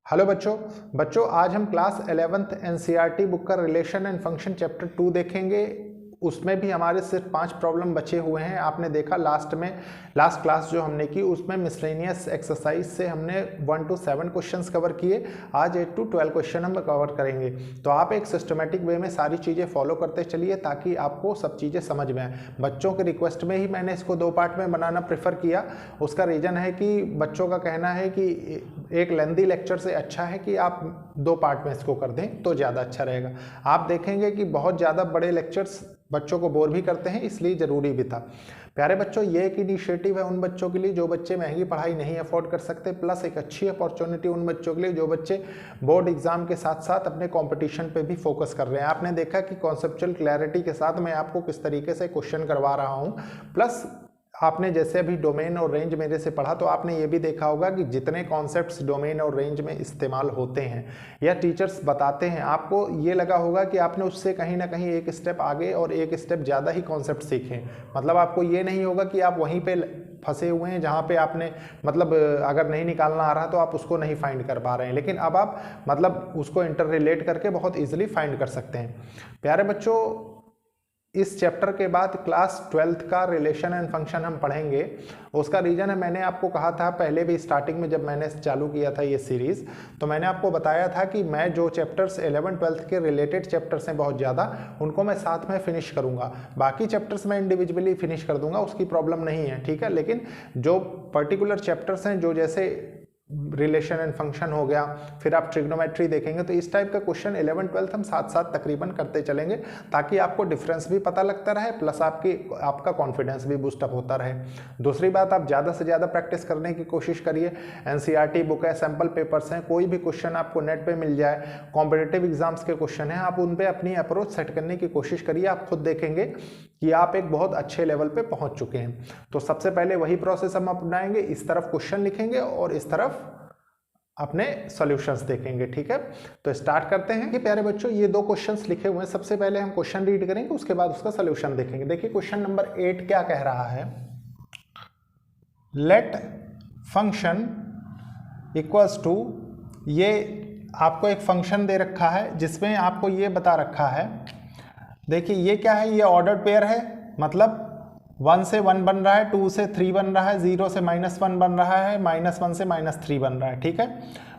Hello बच्चों आज हम क्लास 11th एनसीईआरटी बुक का रिलेशन एंड फंक्शन चैप्टर 2 देखेंगे। उसमें भी हमारे सिर्फ 5 प्रॉब्लम बचे हुए हैं। आपने देखा लास्ट क्लास जो हमने की उसमें मिसलेनियस एक्सरसाइज से हमने 1 to 7 क्वेश्चंस कवर किए। आज 8 to 12 क्वेश्चन हम कवर करेंगे। तो आप एक सिस्टमेटिक वे में सारी चीज़ें फॉलो करते चलिए ताकि आपको सब चीज़ें समझ में आए। बच्चों के रिक्वेस्ट में ही मैंने इसको 2 पार्ट में बनाना प्रेफर किया। उसका रीज़न है कि बच्चों का कहना है कि एक लेंदी लेक्चर से अच्छा है कि आप 2 पार्ट में इसको कर दें तो ज़्यादा अच्छा रहेगा। आप देखेंगे कि बहुत ज़्यादा बड़े लेक्चर्स बच्चों को बोर भी करते हैं, इसलिए ज़रूरी भी था। प्यारे बच्चों, ये एक इनिशिएटिव है उन बच्चों के लिए जो बच्चे महंगी पढ़ाई नहीं अफोर्ड कर सकते, प्लस एक अच्छी अपॉर्चुनिटी उन बच्चों के लिए जो बच्चे बोर्ड एग्जाम के साथ साथ अपने कंपटीशन पे भी फोकस कर रहे हैं। आपने देखा कि कॉन्सेप्चुअल क्लैरिटी के साथ मैं आपको किस तरीके से क्वेश्चन करवा रहा हूँ। प्लस आपने जैसे अभी डोमेन और रेंज मेरे से पढ़ा तो आपने ये भी देखा होगा कि जितने कॉन्सेप्ट्स डोमेन और रेंज में इस्तेमाल होते हैं या टीचर्स बताते हैं, आपको ये लगा होगा कि आपने उससे कहीं ना कहीं एक स्टेप आगे और एक स्टेप ज़्यादा ही कॉन्सेप्ट सीखे। मतलब आपको ये नहीं होगा कि आप वहीं पे फंसे हुए हैं जहाँ पे आपने मतलब अगर नहीं निकालना आ रहा तो आप उसको नहीं फाइंड कर पा रहे हैं, लेकिन अब आप मतलब उसको इंटर रिलेट करके बहुत ईजिली फाइंड कर सकते हैं। प्यारे बच्चों, इस चैप्टर के बाद क्लास 12th का रिलेशन एंड फंक्शन हम पढ़ेंगे। उसका रीज़न है, मैंने आपको कहा था पहले भी स्टार्टिंग में जब मैंने चालू किया था ये सीरीज़, तो मैंने आपको बताया था कि मैं जो चैप्टर्स 11-12th के रिलेटेड चैप्टर्स हैं बहुत ज़्यादा, उनको मैं साथ में फिनिश करूँगा। बाकी चैप्टर्स मैं इंडिविजुअली फिनिश कर दूँगा, उसकी प्रॉब्लम नहीं है, ठीक है। लेकिन जो पर्टिकुलर चैप्टर्स हैं, जो जैसे रिलेशन एंड फंक्शन हो गया, फिर आप ट्रिग्नोमेट्री देखेंगे, तो इस टाइप का क्वेश्चन 11-12 हम साथ साथ तकरीबन करते चलेंगे ताकि आपको डिफरेंस भी पता लगता रहे, प्लस आपका कॉन्फिडेंस भी बूस्टअप होता रहे। दूसरी बात, आप ज़्यादा से ज़्यादा प्रैक्टिस करने की कोशिश करिए। एनसीईआरटी बुक है, सैम्पल पेपर्स हैं, कोई भी क्वेश्चन आपको नेट पर मिल जाए, कॉम्पिटिटिव एग्जाम्स के क्वेश्चन हैं, आप उन पर अपनी अप्रोच सेट करने की कोशिश करिए। आप खुद देखेंगे कि आप एक बहुत अच्छे लेवल पे पहुंच चुके हैं। तो सबसे पहले वही प्रोसेस हम अपनाएंगे, इस तरफ क्वेश्चन लिखेंगे और इस तरफ अपने सॉल्यूशंस देखेंगे, ठीक है। तो स्टार्ट करते हैं कि प्यारे बच्चों, ये 2 क्वेश्चंस लिखे हुए हैं। सबसे पहले हम क्वेश्चन रीड करेंगे, उसके बाद उसका सॉल्यूशन देखेंगे। देखिए क्वेश्चन नंबर 8 क्या कह रहा है। लेट फंक्शन इक्वल्स टू, ये आपको एक फंक्शन दे रखा है जिसमें आपको ये बता रखा है, देखिए ये क्या है, ये ऑर्डर्ड पेयर है, मतलब 1 से 1 बन रहा है, 2 से 3 बन रहा है, 0 से -1 बन रहा है, -1 से -3 बन रहा है, ठीक है।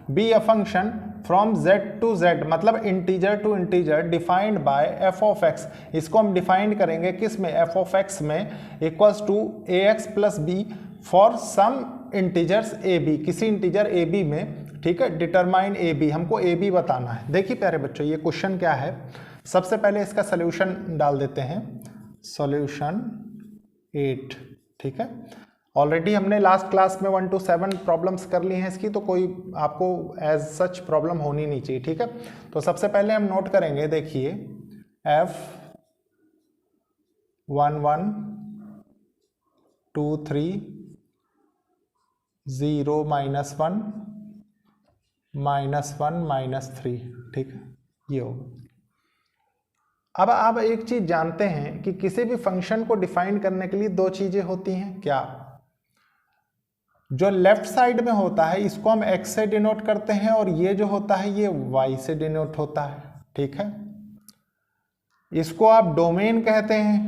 Be a function from z to z, मतलब integer to integer defined by f of x। इसको हम डिफाइंड करेंगे किस में, f ऑफ x में, equals to ax plus b for some integers ab, किसी इंटीजर ab में, ठीक है। डिटरमाइन ab, हमको ab बताना है। देखिए प्यारे बच्चों, ये क्वेश्चन क्या है, सबसे पहले इसका सोल्यूशन डाल देते हैं। सॉल्यूशन 8, ठीक है। ऑलरेडी हमने लास्ट क्लास में 1 to 7 प्रॉब्लम्स कर ली हैं इसकी, तो कोई आपको एज सच प्रॉब्लम होनी नहीं चाहिए, ठीक है। तो सबसे पहले हम नोट करेंगे, देखिए F 1 1 2 3 0 -1 -1 -3, ठीक है, ये होगा। अब आप एक चीज जानते हैं कि किसी भी फंक्शन को डिफाइन करने के लिए 2 चीजें होती हैं, क्या, जो लेफ्ट साइड में होता है इसको हम x से डिनोट करते हैं और ये जो होता है ये y से डिनोट होता है, ठीक है। इसको आप डोमेन कहते हैं,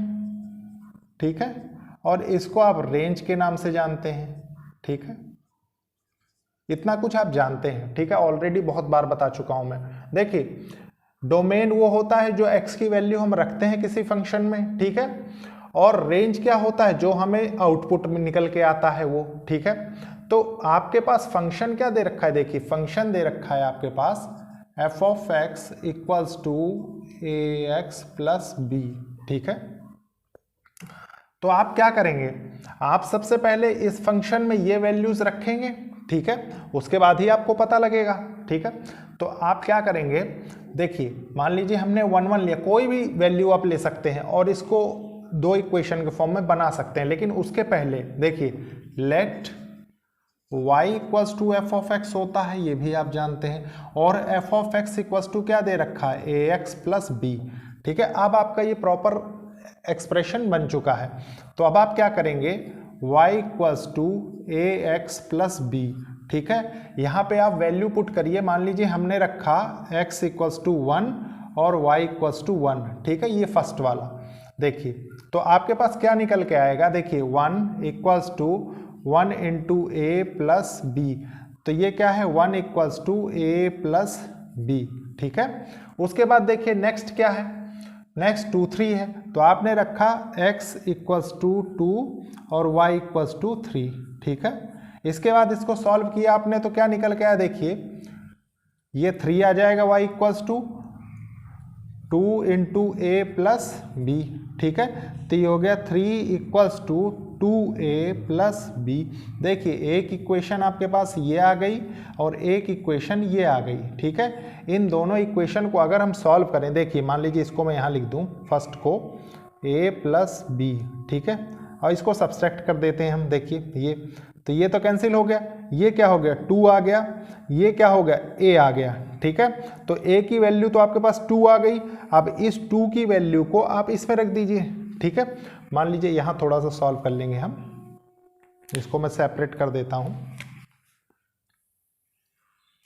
ठीक है, और इसको आप रेंज के नाम से जानते हैं, ठीक है। इतना कुछ आप जानते हैं, ठीक है, ऑलरेडी बहुत बार बता चुका हूं मैं। देखिए डोमेन वो होता है जो x की वैल्यू हम रखते हैं किसी फंक्शन में, ठीक है, और रेंज क्या होता है, जो हमें आउटपुट में निकल के आता है वो, ठीक है। तो आपके पास फंक्शन क्या दे रखा है, देखिए फंक्शन दे रखा है आपके पास f of x equals to ax plus b, ठीक है। तो आप क्या करेंगे, आप सबसे पहले इस फंक्शन में ये वैल्यूज रखेंगे, ठीक है, उसके बाद ही आपको पता लगेगा, ठीक है। तो आप क्या करेंगे, देखिए मान लीजिए हमने 1 1 लिया, कोई भी वैल्यू आप ले सकते हैं और इसको 2 इक्वेशन के फॉर्म में बना सकते हैं, लेकिन उसके पहले देखिए let y equals to F of X होता है, ये भी आप जानते हैं, और F of X equals to क्या दे रखा है, ax प्लस b, ठीक है। अब आपका ये प्रॉपर एक्सप्रेशन बन चुका है। तो अब आप क्या करेंगे, y equals to ax plus b, ठीक है। यहाँ पे आप वैल्यू पुट करिए, मान लीजिए हमने रखा x इक्वल्स टू 1 और y इक्वल्स टू 1, ठीक है, ये फर्स्ट वाला। देखिए तो आपके पास क्या निकल के आएगा, देखिए 1 equals to 1 into A plus B, तो ये क्या है 1 equals to A plus B, ठीक है। उसके बाद देखिए नेक्स्ट क्या है, नेक्स्ट 2 3 है, तो आपने रखा x इक्वल्स टू 2 और y इक्वल्स टू 3, ठीक है। इसके बाद इसको सॉल्व किया आपने तो क्या निकल के आया, देखिए ये 3 आ जाएगा y equals to 2 into A plus B, ठीक है। तो ये हो गया 3 equals to 2a plus B. देखिए एक इक्वेशन आपके पास ये आ गई और एक इक्वेशन ये आ गई, ठीक है। इन दोनों इक्वेशन को अगर हम सॉल्व करें, देखिए मान लीजिए इसको मैं यहाँ लिख दूँ फर्स्ट को a प्लस बी, ठीक है, और इसको सब्सट्रैक्ट कर देते हैं हम। देखिए ये तो ये तो कैंसिल हो गया, ये क्या हो गया 2 आ गया, ये क्या हो गया a आ गया, ठीक है। तो a की वैल्यू तो आपके पास 2 आ गई, अब इस 2 की वैल्यू को आप इसमें रख दीजिए, ठीक है। मान लीजिए यहाँ थोड़ा सा सॉल्व कर लेंगे हम, इसको मैं सेपरेट कर देता हूँ।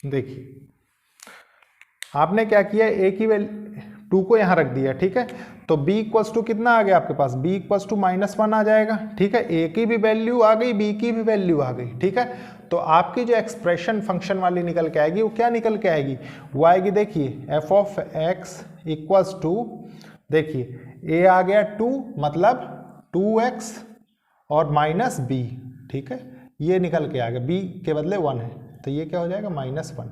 देखिए आपने क्या किया, a की वैल्यू 2 को यहाँ रख दिया, ठीक है। तो b इक्वल्स टू कितना आ गया आपके पास, b इक्वल्स टू -1 आ जाएगा, ठीक है। a की भी वैल्यू आ गई, b की भी वैल्यू आ गई, ठीक है। तो आपकी जो एक्सप्रेशन फंक्शन वाली निकल के आएगी वो क्या निकल के आएगी, वो आएगी देखिए f of x equals to, देखिए a आ गया 2 मतलब 2x और माइनस b, ठीक है, ये निकल के आ गया, b के बदले 1 है तो ये क्या हो जाएगा -1,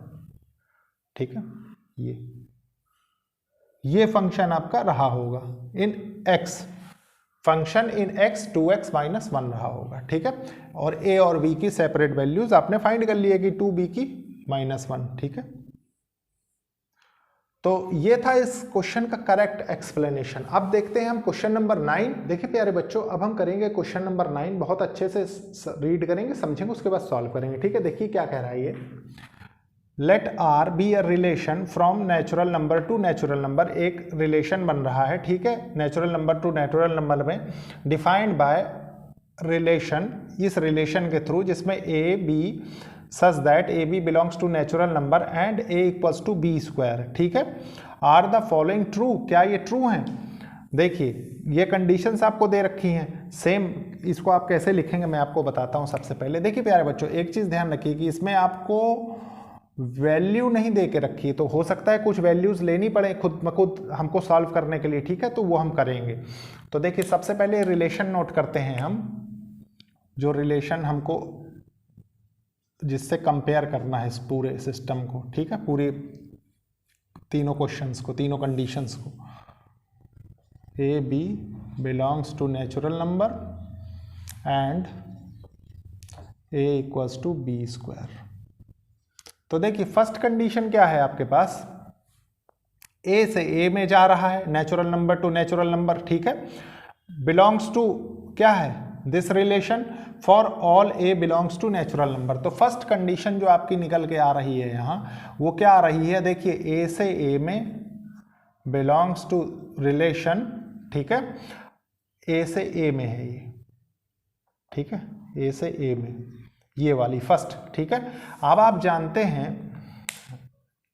ठीक है। ये फंक्शन आपका रहा होगा इन x, function in x 2x -1 रहा होगा, ठीक है। और a और b की सेपरेट वैल्यूज आपने फाइंड कर लिए कि 2b की -1, ठीक है। तो ये था इस क्वेश्चन का करेक्ट एक्सप्लेनेशन। अब देखते हैं हम क्वेश्चन नंबर 9। देखिए प्यारे बच्चों, अब हम करेंगे क्वेश्चन नंबर 9, बहुत अच्छे से रीड करेंगे, समझेंगे, उसके बाद सॉल्व करेंगे, ठीक है। देखिए क्या कह रहा है ये, let R be a relation from natural number to natural number, एक रिलेशन बन रहा है, ठीक है, natural number to natural number में, डिफाइंड बाय रिलेशन, इस रिलेशन के थ्रू जिसमें A B such that A B belongs to natural number and A equals to B square, ठीक है। आर द फॉलोइंग ट्रू, क्या ये ट्रू हैं। देखिए ये कंडीशंस आपको दे रखी हैं, सेम इसको आप कैसे लिखेंगे मैं आपको बताता हूँ। सबसे पहले देखिए प्यारे बच्चों, एक चीज़ ध्यान रखिए कि इसमें आपको वैल्यू नहीं दे के रखी, तो हो सकता है कुछ वैल्यूज लेनी पड़े खुद ब खुद हमको सॉल्व करने के लिए, ठीक है, तो वो हम करेंगे। तो देखिए सबसे पहले रिलेशन नोट करते हैं हम, जो रिलेशन हमको जिससे कंपेयर करना है इस पूरे सिस्टम को, ठीक है, पूरे तीनों क्वेश्चंस को, तीनों कंडीशंस को। A B belongs to natural number and A equals to B square. तो देखिए फर्स्ट कंडीशन क्या है आपके पास, ए से ए में जा रहा है, natural number to natural number, ठीक है। बिलोंग्स टू क्या है, this relation for all A belongs to natural number. तो फर्स्ट कंडीशन जो आपकी निकल के आ रही है यहाँ, वो क्या आ रही है, देखिए ए से ए में बिलोंग्स टू रिलेशन, ठीक है, ए से ए में है ये, ठीक है, ए से ए में, ये वाली फर्स्ट, ठीक है। अब आप जानते हैं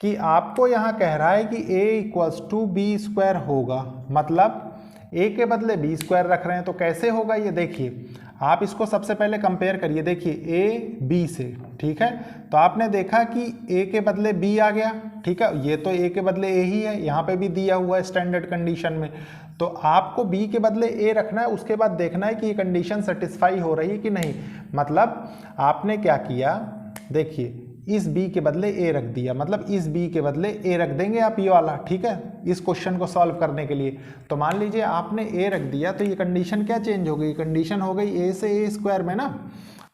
कि आपको यहाँ कह रहा है कि a equals to B square होगा, मतलब a के बदले b स्क्वायर रख रहे हैं, तो कैसे होगा ये देखिए, आप इसको सबसे पहले कंपेयर करिए, देखिए a b से, ठीक है। तो आपने देखा कि a के बदले b आ गया, ठीक है, ये तो a के बदले a ही है, यहाँ पे भी दिया हुआ है स्टैंडर्ड कंडीशन में, तो आपको b के बदले a रखना है, उसके बाद देखना है कि ये कंडीशन सेटिस्फाई हो रही है कि नहीं। मतलब आपने क्या किया, देखिए इस b के बदले a रख दिया, मतलब इस b के बदले a रख देंगे आप, ये वाला, ठीक है, इस क्वेश्चन को सॉल्व करने के लिए। तो मान लीजिए आपने a रख दिया, तो ये कंडीशन क्या चेंज हो गई, कंडीशन हो गई a से a स्क्वायर में ना।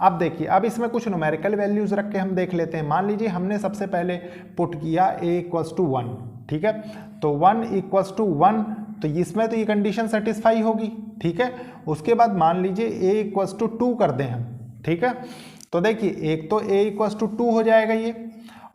अब देखिए, अब इसमें कुछ न्यूमेरिकल वैल्यूज रख के हम देख लेते हैं। मान लीजिए हमने सबसे पहले पुट किया a इक्वल्स टू 1, ठीक है, तो 1 इक्वल्स टू 1, तो इसमें तो ये कंडीशन सेटिस्फाई होगी, ठीक है। उसके बाद मान लीजिए a इक्वल्स टू 2 कर दें हम, ठीक है, तो देखिए एक तो a इक्वल्स टू 2 हो जाएगा ये,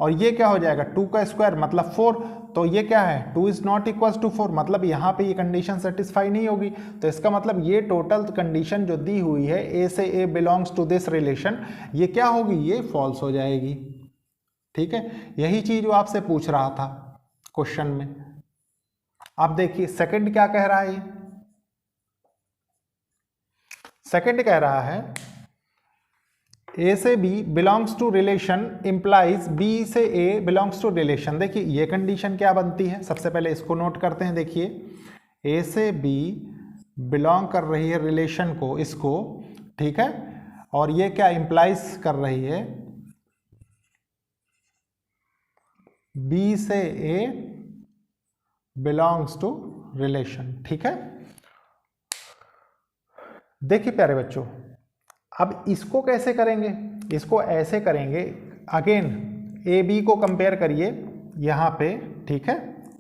और ये क्या हो जाएगा 2 का स्क्वायर मतलब 4, तो ये क्या है 2 इज नॉट इक्वल टू 4, मतलब यहाँ पे ये कंडीशन सेटिस्फाई नहीं होगी। तो इसका मतलब ये टोटल कंडीशन जो दी हुई है ए से A belongs to this relation, ये क्या होगी, ये फॉल्स हो जाएगी। ठीक है, यही चीज वो आपसे पूछ रहा था क्वेश्चन में। अब देखिए सेकंड क्या कह रहा है, ये सेकंड कह रहा है ए से B belongs to relation implies B से ए बिलोंग्स टू रिलेशन। देखिए ये कंडीशन क्या बनती है, सबसे पहले इसको नोट करते हैं। देखिए ए से बी बिलोंग कर रही है रिलेशन को, इसको, ठीक है, और ये क्या इम्प्लाइज कर रही है बी से ए बिलोंग्स टू रिलेशन। ठीक है, देखिए प्यारे बच्चों, अब इसको कैसे करेंगे, इसको ऐसे करेंगे, अगेन ए बी को कंपेयर करिए यहाँ पे, ठीक है,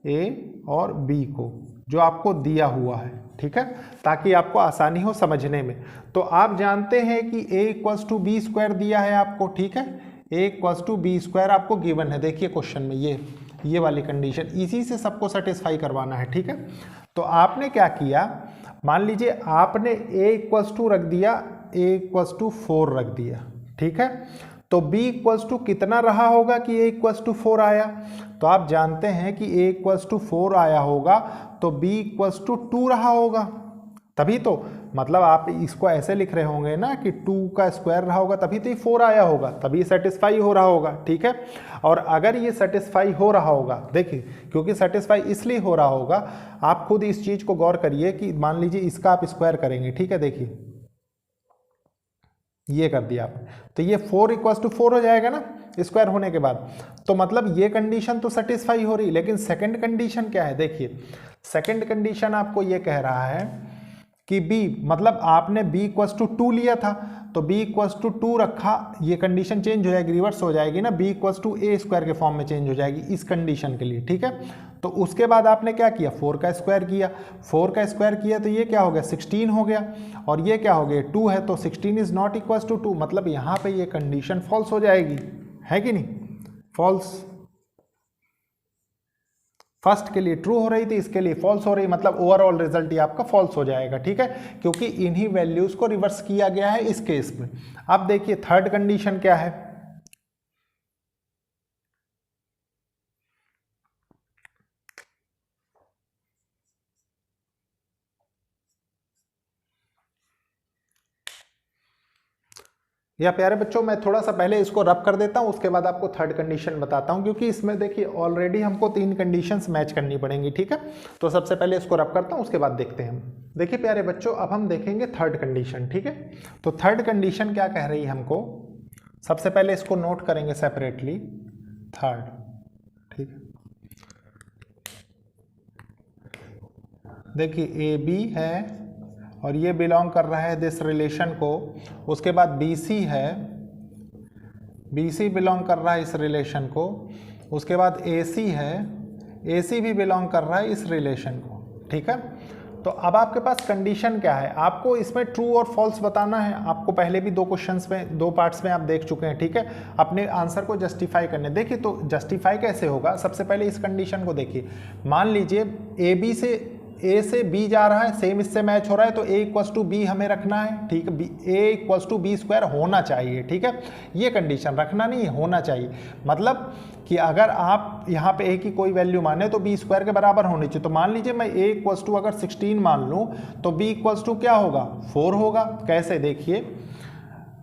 ए और बी को जो आपको दिया हुआ है, ठीक है, ताकि आपको आसानी हो समझने में। तो आप जानते हैं कि ए इक्वल्स टू बी स्क्वायर दिया है आपको, ठीक है, a equals to B square आपको गिवन है। देखिए क्वेश्चन में ये वाली कंडीशन, इसी से सबको सेटिस्फाई करवाना है। ठीक है, तो आपने क्या किया, मान लीजिए आपने a इक्वल्स टू रख दिया, a इक्वल्स टू 4 रख दिया, ठीक है, तो b इक्वल्स टू कितना रहा होगा कि a इक्वल्स टू 4 आया, तो आप जानते हैं कि a इक्वल्स टू 4 आया होगा तो b इक्वल्स टू 2 रहा होगा, तभी तो, मतलब आप इसको ऐसे लिख रहे होंगे ना कि 2 का स्क्वायर रहा होगा तभी तो ये 4 आया होगा, तभी सेटिस्फाई हो रहा होगा। ठीक है, और अगर ये सेटिस्फाई हो रहा होगा, देखिए क्योंकि सेटिस्फाई इसलिए हो रहा होगा, आप खुद इस चीज को गौर करिए कि मान लीजिए इसका आप स्क्वायर करेंगे, ठीक है, देखिए ये कर दिया आप, तो ये 4 इक्वल्स टू 4 हो जाएगा ना स्क्वायर होने के बाद, तो मतलब ये कंडीशन तो सेटिस्फाई हो रही। लेकिन सेकंड कंडीशन क्या है, देखिए सेकंड कंडीशन आपको ये कह रहा है कि b, मतलब आपने b इक्वल्स टू 2 लिया था, तो b इक्वल्स टू 2 रखा, ये कंडीशन चेंज हो जाएगी, रिवर्स हो जाएगी ना, b equals to a square के फॉर्म में चेंज हो जाएगी इस कंडीशन के लिए। ठीक है, तो उसके बाद आपने क्या किया, 4 का स्क्वायर किया, 4 का स्क्वायर किया तो ये क्या हो गया 16 हो गया, और ये क्या हो गया 2 है, तो 16 इज नॉट इक्वल्स टू 2, मतलब यहाँ पे ये कंडीशन फॉल्स हो जाएगी, है कि नहीं, फॉल्स। फर्स्ट के लिए ट्रू हो रही थी, इसके लिए फॉल्स हो रही, मतलब ओवरऑल रिजल्ट ये आपका फॉल्स हो जाएगा। ठीक है, क्योंकि इन्हीं वैल्यूज को रिवर्स किया गया है इस केस में। अब देखिए थर्ड कंडीशन क्या है, या प्यारे बच्चों मैं थोड़ा सा पहले इसको रब कर देता हूं, उसके बाद आपको थर्ड कंडीशन बताता हूं, क्योंकि इसमें देखिए ऑलरेडी हमको 3 कंडीशंस मैच करनी पड़ेंगी। ठीक है, तो सबसे पहले इसको रब करता हूं, उसके बाद देखते हैं हम। देखिए प्यारे बच्चों, अब हम देखेंगे थर्ड कंडीशन। ठीक है, तो थर्ड कंडीशन क्या कह रही है हमको, सबसे पहले इसको नोट करेंगे सेपरेटली, थर्ड। ठीक है, देखिए ए बी है और ये बिलोंग कर रहा है दिस रिलेशन को, उसके बाद BC है, BC बिलोंग कर रहा है इस रिलेशन को, उसके बाद AC है, AC भी बिलोंग कर रहा है इस रिलेशन को। ठीक है, तो अब आपके पास कंडीशन क्या है, आपको इसमें ट्रू और फॉल्स बताना है। आपको पहले भी 2 क्वेश्चंस में 2 पार्ट्स में आप देख चुके हैं। ठीक है, अपने आंसर को जस्टिफाई करने, देखिए तो जस्टिफाई कैसे होगा, सबसे पहले इस कंडीशन को देखिए, मान लीजिए AB से A से B जा रहा है, सेम इससे मैच हो रहा है, तो A इक्वल्स टू B हमें रखना है। ठीक है, A equals to B square होना चाहिए। ठीक है, ये कंडीशन रखना नहीं है, होना चाहिए, मतलब कि अगर आप यहाँ पे A की कोई वैल्यू माने तो B स्क्वायर के बराबर होनी चाहिए। तो मान लीजिए मैं A इक्वल्स टू अगर 16 मान लूँ तो B इक्वल्स टू क्या होगा 4 होगा। कैसे, देखिए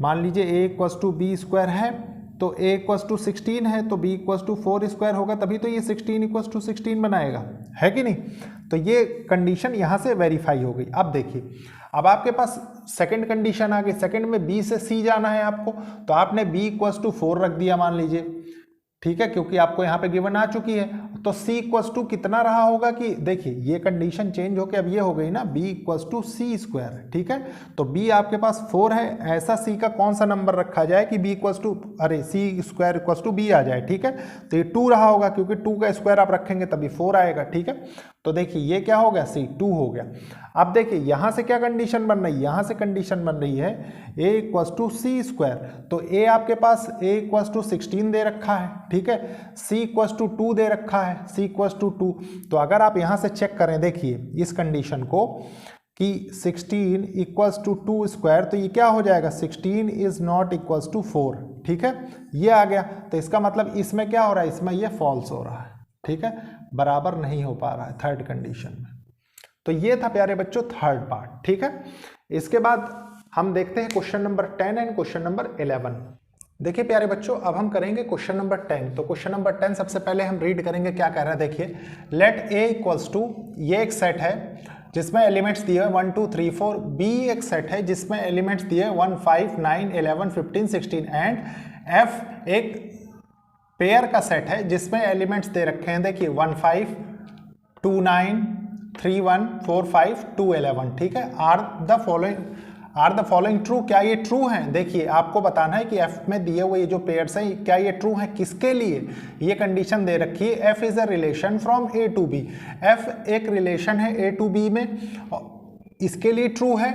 मान लीजिए A equals to B square है तो A इक्वल्स टू 16 है तो B इक्वल्स टू 4 स्क्वायर होगा, तभी तो ये 16 इक्वल्स टू 16 बनाएगा, है कि नहीं। तो ये कंडीशन यहाँ से वेरीफाई हो गई। अब देखिए, अब आपके पास सेकंड कंडीशन आ गई, सेकंड में B से C जाना है आपको, तो आपने B इक्वल्स टू 4 रख दिया मान लीजिए। ठीक है, क्योंकि आपको यहाँ पे गिवन आ चुकी है, तो c इक्वल्स टू कितना रहा होगा कि देखिए ये कंडीशन चेंज होके अब ये हो गई ना b equals to C square, ठीक है। तो b आपके पास 4 है, ऐसा c का कौन सा नंबर रखा जाए कि b equals to c square equals to b आ जाए, ठीक है। तो ये 2 रहा होगा क्योंकि 2 का स्क्वायर आप रखेंगे तभी 4 आएगा, ठीक है। तो देखिए ये क्या हो गया, c 2 हो गया। अब देखिए यहां से क्या कंडीशन बन रही है, यहां से कंडीशन बन रही है a equals to C square. तो a आपके पास a इक्वल्स टू 16 दे रखा है, ठीक है। c इक्वल्स टू 2 दे रखा है, c इक्वल्स टू 2। तो अगर आप यहां से चेक करें देखिए इस कंडीशन को कि 16 इक्वल्स टू 2 स्क्वायर, तो ये क्या हो जाएगा, 16 इज नॉट इक्वल्स टू 4, ठीक है। ये आ गया, तो इसका मतलब इसमें क्या हो रहा है, इसमें ये फॉल्स हो रहा है, ठीक है, बराबर नहीं हो पा रहा है थर्ड कंडीशन में। तो ये था प्यारे बच्चों थर्ड पार्ट, ठीक है। इसके बाद हम देखते हैं question number 10 and question number 11। देखिए प्यारे बच्चों अब हम करेंगे क्वेश्चन नंबर 10। तो क्वेश्चन नंबर 10 सबसे पहले हम रीड करेंगे क्या कह रहा है। देखिए लेट a इक्वल्स टू, ये एक सेट है जिसमें एलिमेंट्स दिए हुए 1 2 3 4, b एक सेट है जिसमें एलिमेंट्स दिए 1 5 9 11 15 16 एंड f एक पेयर का सेट है जिसमें एलिमेंट्स दे रखे हैं देखिए 1 5 2 9 3 1 4 5 2 11, ठीक है। आर द फॉलोइंग ट्रू, क्या ये ट्रू हैं। देखिए आपको बताना है कि f में दिए हुए ये जो पेयर्स हैं क्या ये ट्रू हैं, किसके लिए ये कंडीशन दे रखी है, f is a relation from a to b। f एक रिलेशन है a टू b में, इसके लिए ट्रू है।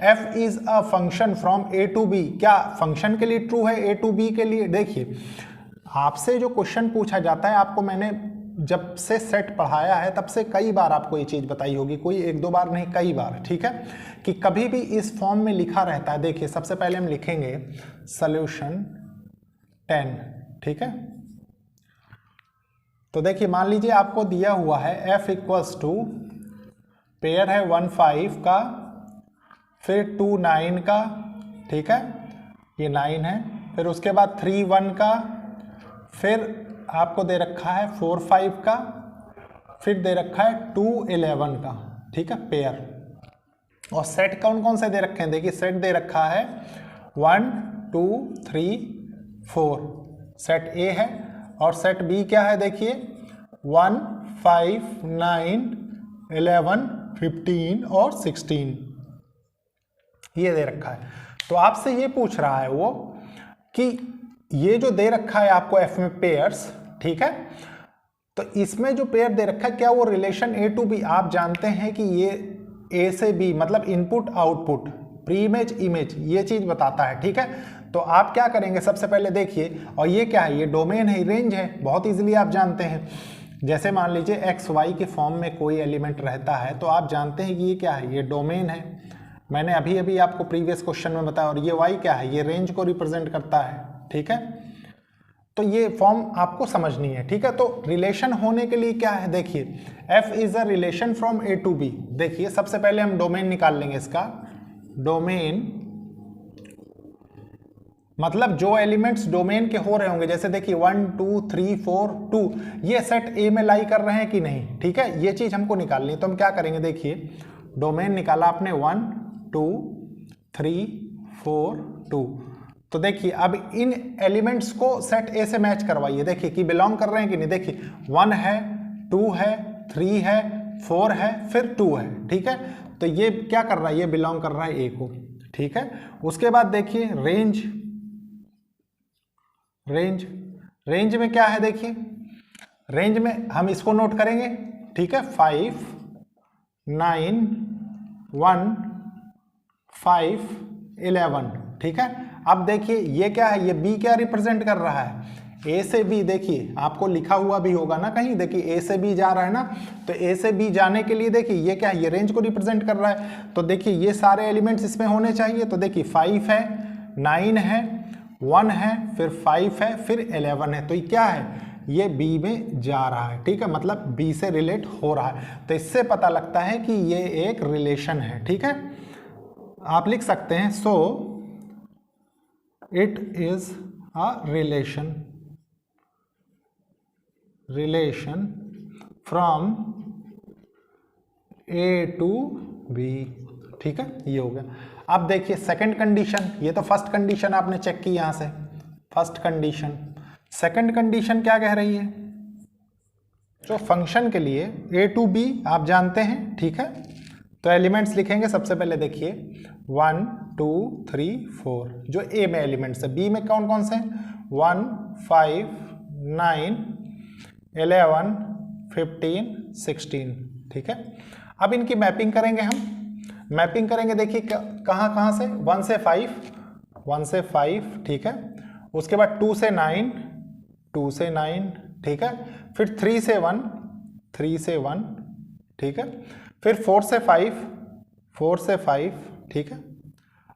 f is a function from a to b, क्या फंक्शन के लिए ट्रू है, a टू b के लिए। देखिए आपसे जो क्वेश्चन पूछा जाता है, आपको मैंने जब से सेट पढ़ाया है तब से कई बार आपको ये चीज़ बताई होगी, कोई एक दो बार नहीं कई बार, ठीक है, कि कभी भी इस फॉर्म में लिखा रहता है। देखिए सबसे पहले हम लिखेंगे सॉल्यूशन 10, ठीक है। तो देखिए मान लीजिए आपको दिया हुआ है f इक्वल्स टू पेयर है 1 5 का, फिर 2 9 का, ठीक है, ये 9 है, फिर उसके बाद 3 1 का, फिर आपको दे रखा है 4 5 का, फिर दे रखा है 2 11 का, ठीक है, पेयर। और सेट कौन कौन से दे रखे हैं, देखिए सेट दे रखा है 1 2 3 4, सेट ए है। और सेट बी क्या है, देखिए 1 5 9 11 15 और 16, ये दे रखा है। तो आपसे ये पूछ रहा है वो कि ये जो दे रखा है आपको f में पेयर्स, ठीक है, तो इसमें जो पेयर दे रखा है क्या वो रिलेशन a टू b। आप जानते हैं कि ये a से b मतलब input output pre image image ये चीज बताता है, ठीक है। तो आप क्या करेंगे सबसे पहले देखिए, और ये क्या है, ये डोमेन है, रेंज है, बहुत इजीली आप जानते हैं। जैसे मान लीजिए एक्स वाई के फॉर्म में कोई एलिमेंट रहता है तो आप जानते हैं कि ये क्या है, ये डोमेन है। मैंने अभी अभी आपको प्रीवियस क्वेश्चन में बताया। और ये वाई क्या है, ये रेंज को रिप्रेजेंट करता है, ठीक है। तो ये फॉर्म आपको समझनी है, ठीक है। तो रिलेशन होने के लिए क्या है, देखिए f is a relation from a to b। देखिए सबसे पहले हम डोमेन निकाल लेंगे इसका। डोमेन मतलब जो एलिमेंट्स डोमेन के हो रहे होंगे, जैसे देखिए 1 2 3 4 2, ये सेट a में लाई कर रहे हैं कि नहीं, ठीक है, ये चीज हमको निकालनी है। तो हम क्या करेंगे, देखिए डोमेन निकाला आपने 1 2 3 4 2। तो देखिए अब इन एलिमेंट्स को सेट ए से मैच करवाइए, देखिए कि बिलोंग कर रहे हैं कि नहीं। देखिए 1 है 2 है 3 है 4 है फिर 2 है, ठीक है। तो ये क्या कर रहा है, ये बिलोंग कर रहा है ए को, ठीक है। उसके बाद देखिए रेंज, रेंज रेंज में क्या है, देखिए रेंज में हम इसको नोट करेंगे, ठीक है, 5 9 1 5 11, ठीक है। अब देखिए ये क्या है, ये b क्या रिप्रेजेंट कर रहा है, a से b। देखिए आपको लिखा हुआ भी होगा ना कहीं, देखिए a से b जा रहा है ना, तो a से b जाने के लिए देखिए ये क्या है, ये रेंज को रिप्रेजेंट कर रहा है। तो देखिए ये सारे एलिमेंट्स इसमें होने चाहिए। तो देखिए 5 है 9 है 1 है फिर 5 है फिर 11 है, तो ये क्या है, ये b में जा रहा है, ठीक है, मतलब b से रिलेट हो रहा है। तो इससे पता लगता है कि ये एक रिलेशन है, ठीक है। आप लिख सकते हैं so it is a relation from a to b, ठीक है, ये हो गया। अब देखिए सेकंड कंडीशन, ये तो फर्स्ट कंडीशन आपने चेक की यहां से, फर्स्ट कंडीशन। सेकंड कंडीशन क्या कह रही है, जो फंक्शन के लिए a टू b आप जानते हैं, ठीक है। तो एलिमेंट्स लिखेंगे सबसे पहले, देखिए 1 2 3 4 जो a में एलिमेंट्स है। b में कौन कौन से हैं? 1 5 9 11 15 16, ठीक है। अब इनकी मैपिंग करेंगे हम। मैपिंग करेंगे, देखिए कहाँ कहाँ से, 1 से 5, ठीक है। उसके बाद 2 से 9, ठीक है। फिर 3 से 1, ठीक है। फिर 4 से 5, ठीक है।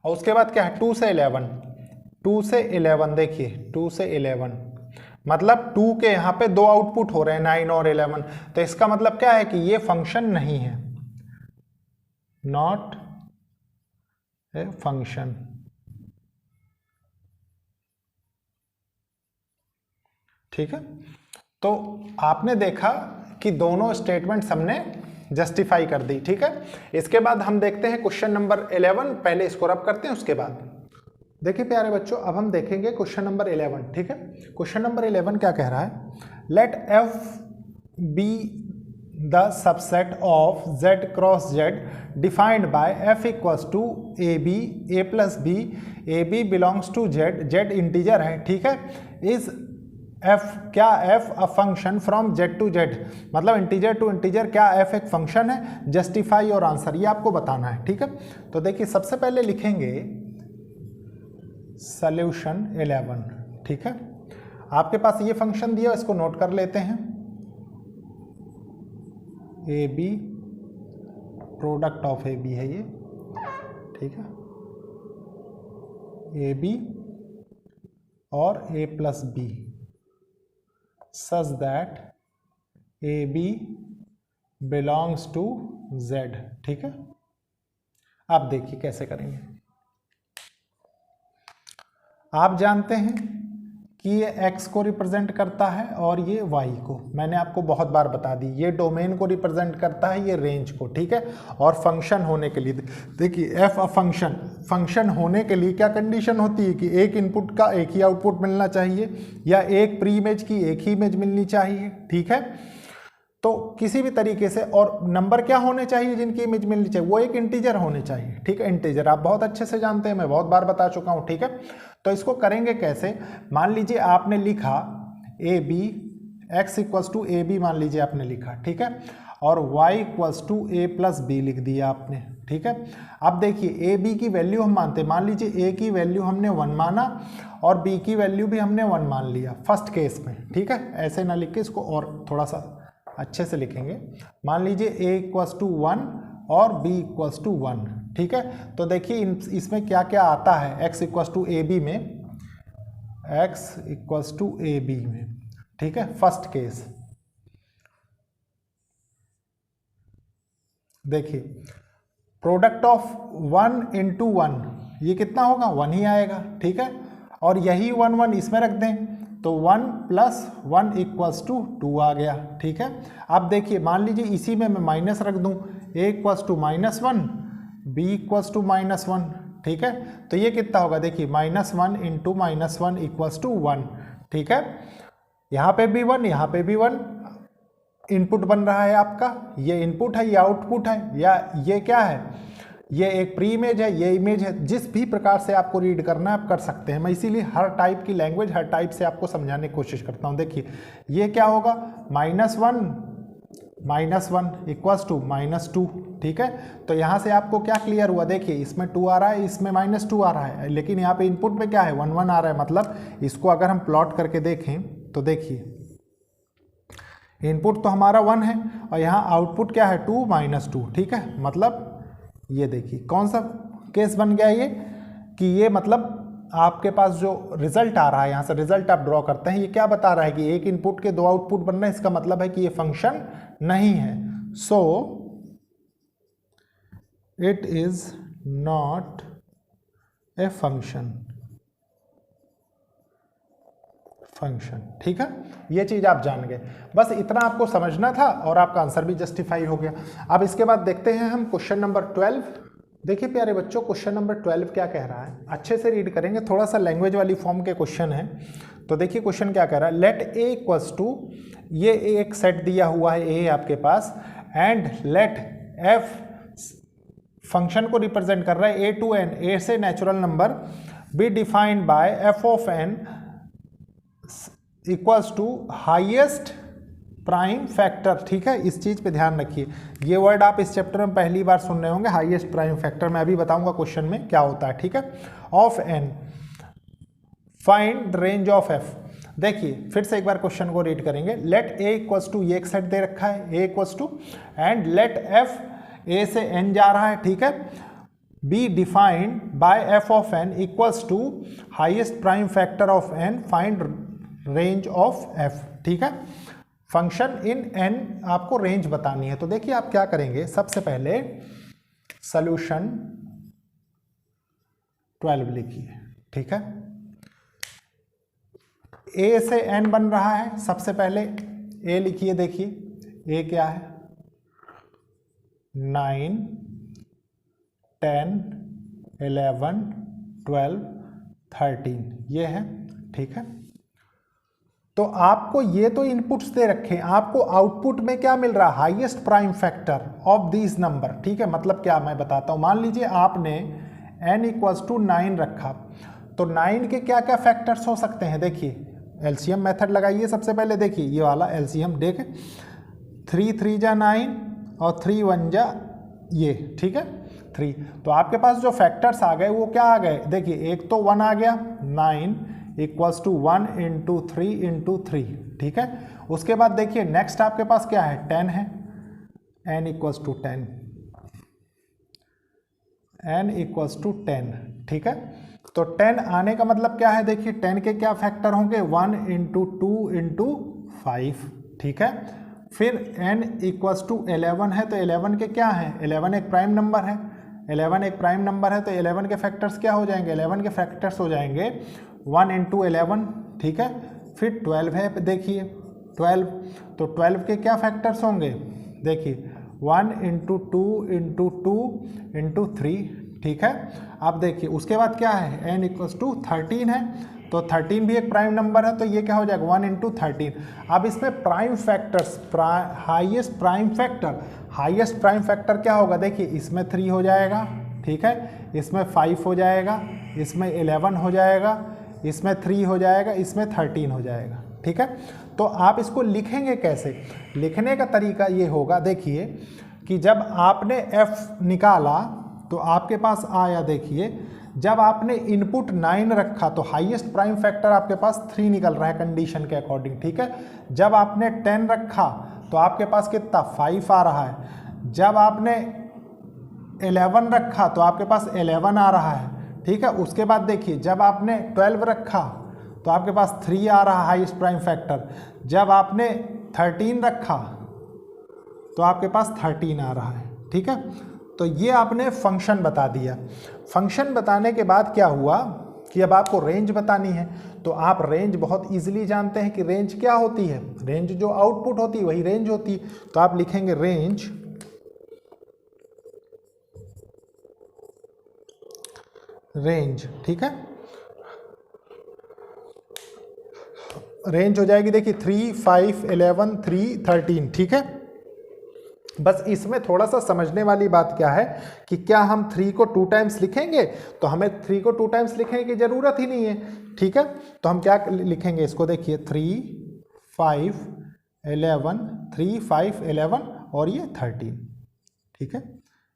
और उसके बाद क्या है, 2 से 11, देखिए 2 से 11 मतलब 2 के यहाँ पे दो आउटपुट हो रहे हैं, 9 और 11। तो इसका मतलब क्या है कि ये फंक्शन नहीं है, नॉट ए फंक्शन, ठीक है। तो आपने देखा कि दोनों स्टेटमेंट्स हमने जस्टिफाई कर दी, ठीक है। इसके बाद हम देखते हैं क्वेश्चन नंबर 11। पहले इसको रब करते हैं, उसके बाद देखिए प्यारे बच्चों, अब हम देखेंगे क्वेश्चन नंबर 11, ठीक है। क्वेश्चन नंबर 11 क्या कह रहा है, let f be the subset of z cross z defined by f equals to A B A plus B, A B belongs to z, z integer है, ठीक है। इज f क्या f a function from z to z, मतलब integer to integer, क्या f एक function है? Justify और answer, ये आपको बताना है, ठीक है। तो देखिए सबसे पहले लिखेंगे सॉल्यूशन 11, ठीक है। आपके पास ये फंक्शन दिया, इसको नोट कर लेते हैं, a b product of a b है ये, ठीक है। ए बी और a plus b such that A B belongs to z, ठीक है। आप देखिए कैसे करेंगे। आप जानते हैं कि ये x को रिप्रेजेंट करता है और ये y को, मैंने आपको बहुत बार बता दी, ये डोमेन को रिप्रेजेंट करता है, ये रेंज को, ठीक है। और फंक्शन होने के लिए देखिए f अ फंक्शन होने के लिए क्या कंडीशन होती है कि एक इनपुट का एक ही आउटपुट मिलना चाहिए, या एक प्री इमेज की एक ही इमेज मिलनी चाहिए, ठीक है। तो किसी भी तरीके से, और नंबर क्या होने चाहिए जिनकी इमेज मिलनी चाहिए, वो एक इंटीजर होने चाहिए, ठीक है। इंटीजर आप बहुत अच्छे से जानते हैं, मैं बहुत बार बता चुका हूँ, ठीक है। तो इसको करेंगे कैसे, मान लीजिए आपने लिखा A B X equals to A B, मान लीजिए आपने लिखा, ठीक है। और y equals to A plus B लिख दिया आपने, ठीक है। अब देखिए ए बी की वैल्यू हम मानते हैं, मान लीजिए ए की वैल्यू हमने 1 माना और बी की वैल्यू भी हमने 1 मान लिया फर्स्ट केस में, ठीक है। ऐसे ना लिख के इसको और थोड़ा सा अच्छे से लिखेंगे। मान लीजिए a इक्वल्स टू 1 और b इक्वल्स टू 1, ठीक है। तो देखिए इसमें क्या क्या आता है, x equals to A B में, x equals to A B में, ठीक है, फर्स्ट केस। देखिए प्रोडक्ट ऑफ 1 इंटू 1, ये कितना होगा, 1 ही आएगा, ठीक है। और यही 1 1 इसमें रख दें तो 1 प्लस 1 इक्वल्स टू 2 आ गया, ठीक है। अब देखिए मान लीजिए इसी में मैं माइनस रख दूं, a equals to -1, b equals to -1, ठीक है। तो ये कितना होगा, देखिए -1 इंटू -1 इक्वल्स टू 1, ठीक है। यहाँ पे भी 1, यहाँ पे भी 1, इनपुट बन रहा है आपका, ये इनपुट है, ये आउटपुट है, या ये क्या है, ये एक प्री इमेज है, ये इमेज है। जिस भी प्रकार से आपको रीड करना है आप कर सकते हैं, मैं इसीलिए हर टाइप की लैंग्वेज, हर टाइप से आपको समझाने की कोशिश करता हूँ। देखिए ये क्या होगा, -1 इक्वल्स टू -2, ठीक है। तो यहाँ से आपको क्या क्लियर हुआ, देखिए इसमें 2 आ रहा है, इसमें -2 आ रहा है, लेकिन यहाँ पे इनपुट में क्या है, 1 1 आ रहा है। मतलब इसको अगर हम प्लॉट करके देखें तो देखिए इनपुट तो हमारा 1 है और यहाँ आउटपुट क्या है, 2 -2, ठीक है। मतलब ये देखिए कौन सा केस बन गया ये, कि ये मतलब आपके पास जो रिजल्ट आ रहा है, यहाँ से रिजल्ट आप ड्रॉ करते हैं, ये क्या बता रहा है कि एक इनपुट के 2 आउटपुट बन रहे हैं, इसका मतलब है कि ये फंक्शन नहीं है। सो it is not a function, ठीक है। ये चीज आप जान गए, बस इतना आपको समझना था और आपका आंसर भी जस्टिफाई हो गया। अब इसके बाद देखते हैं हम क्वेश्चन नंबर 12। देखिए प्यारे बच्चों क्वेश्चन नंबर 12 क्या कह रहा है, अच्छे से रीड करेंगे, थोड़ा सा लैंग्वेज वाली फॉर्म के क्वेश्चन है तो देखिए क्वेश्चन क्या कह रहा है, लेट ए इक्वल्स टू, ये एक सेट दिया हुआ है ए आपके पास, एंड लेट एफ फंक्शन को रिप्रेजेंट कर रहा है ए टू एन, ए से natural number, be defined by F of N equals to highest prime factor. ठीक है, इस चीज पे ध्यान रखिए, ये वर्ड आप इस चैप्टर में पहली बार सुन रहे होंगे, हाईएस्ट प्राइम फैक्टर। मैं अभी बताऊंगा क्वेश्चन में क्या होता है। ठीक है, of n, find range of f. देखिए फिर से एक बार क्वेश्चन को रीड करेंगे, लेट ए इक्वल्स टू, ये एक सेट दे रखा है a equals to, and let f, a से एन जा रहा है, ठीक है, be defined by F of N equals to highest prime factor of n, find range of f. ठीक है, फंक्शन इन एन आपको रेंज बतानी है। तो देखिए आप क्या करेंगे, सबसे पहले सॉल्यूशन 12 लिखिए। ठीक है, ए से एन बन रहा है, सबसे पहले ए लिखिए। देखिए ए क्या है, 9, 10, 11, 12, 13 ये है। ठीक है, तो आपको ये तो इनपुट्स दे रखे हैं, आपको आउटपुट में क्या मिल रहा है, highest prime factor of these number. ठीक है, मतलब क्या मैं बताता हूं, मान लीजिए आपने n इक्वल्स टू 9 रखा, तो 9 के क्या क्या फैक्टर्स हो सकते हैं। देखिए एलसीएम मेथड लगाइए सबसे पहले, देखिए ये वाला एलसीएम देख, 3 3 जा 9 और 3 1 जा ये, ठीक है 3। तो आपके पास जो फैक्टर्स आ गए वो क्या आ गए, देखिए एक तो 1 आ गया, 9 इक्वल्स टू 1 इंटू 3 इंटू 3। ठीक है, उसके बाद देखिए नेक्स्ट आपके पास क्या है, 10 है, n equals to 10, n equals to 10। ठीक है, तो 10 आने का मतलब क्या है, देखिए 10 के क्या फैक्टर होंगे, 1 इंटू 2 इंटू 5। ठीक है, फिर n इक्वल्स टू 11 है, तो 11 के क्या है, 11 एक प्राइम नंबर है, 11 एक प्राइम नंबर है, तो 11 के फैक्टर्स क्या हो जाएंगे, 11 के फैक्टर्स हो जाएंगे 1 इंटू 11। ठीक है, फिर 12 है, देखिए 12, तो 12 के क्या फैक्टर्स होंगे, देखिए 1 इंटू 2 इंटू 2 इंटू 3। ठीक है, अब देखिए उसके बाद क्या है, n इक्वल्स टू 13 है, तो 13 भी एक प्राइम नंबर है, तो ये क्या हो जाएगा 1 इंटू 13। अब इसमें prime factors, highest prime factor, highest prime factor क्या होगा, देखिए इसमें 3 हो जाएगा, ठीक है, इसमें 5 हो जाएगा, इसमें 11 हो जाएगा, इसमें 3 हो जाएगा, इसमें 13 हो जाएगा। ठीक है, तो आप इसको लिखेंगे कैसे, लिखने का तरीका ये होगा, देखिए कि जब आपने f निकाला तो आपके पास आया, देखिए जब आपने इनपुट 9 रखा तो हाईएस्ट प्राइम फैक्टर आपके पास 3 निकल रहा है कंडीशन के अकॉर्डिंग। ठीक है, जब आपने 10 रखा तो आपके पास कितना 5 आ रहा है, जब आपने 11 रखा तो आपके पास 11 आ रहा है। ठीक है, उसके बाद देखिए जब आपने 12 रखा तो आपके पास 3 आ रहा है हाईएस्ट प्राइम फैक्टर, जब आपने 13 रखा तो आपके पास 13 आ रहा है। ठीक है, तो ये आपने फंक्शन बता दिया। फंक्शन बताने के बाद क्या हुआ कि अब आपको रेंज बतानी है, तो आप रेंज बहुत इजीली जानते हैं कि रेंज क्या होती है, रेंज जो आउटपुट होती है वही रेंज होती है। तो आप लिखेंगे रेंज, रेंज। ठीक है, रेंज हो जाएगी देखिए 3, 5, 11, 3, 13। ठीक है, बस इसमें थोड़ा सा समझने वाली बात क्या है कि क्या हम 3 को 2 टाइम्स लिखेंगे, तो हमें 3 को 2 टाइम्स लिखने की जरूरत ही नहीं है। ठीक है, तो हम क्या लिखेंगे इसको, देखिए 3, 5, 11, 3, 5, 11 और ये 13। ठीक है,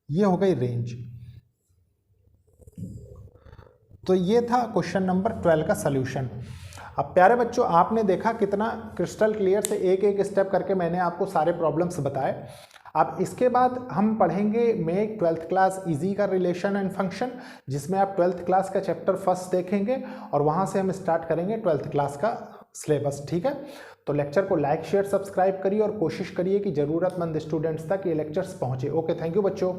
ये हो गई रेंज। तो ये था क्वेश्चन नंबर 12 का सल्यूशन। अब प्यारे बच्चों, आपने देखा कितना क्रिस्टल क्लियर से एक एक स्टेप करके मैंने आपको सारे प्रॉब्लम्स बताए। अब इसके बाद हम पढ़ेंगे मेक 12th क्लास इजी का रिलेशन एंड फंक्शन, जिसमें आप 12th क्लास का चैप्टर फर्स्ट देखेंगे और वहां से हम स्टार्ट करेंगे 12th क्लास का सिलेबस। ठीक है, तो लेक्चर को लाइक शेयर सब्सक्राइब करिए और कोशिश करिए कि ज़रूरतमंद स्टूडेंट्स तक ये लेक्चर्स पहुंचे। ओके, थैंक यू बच्चों।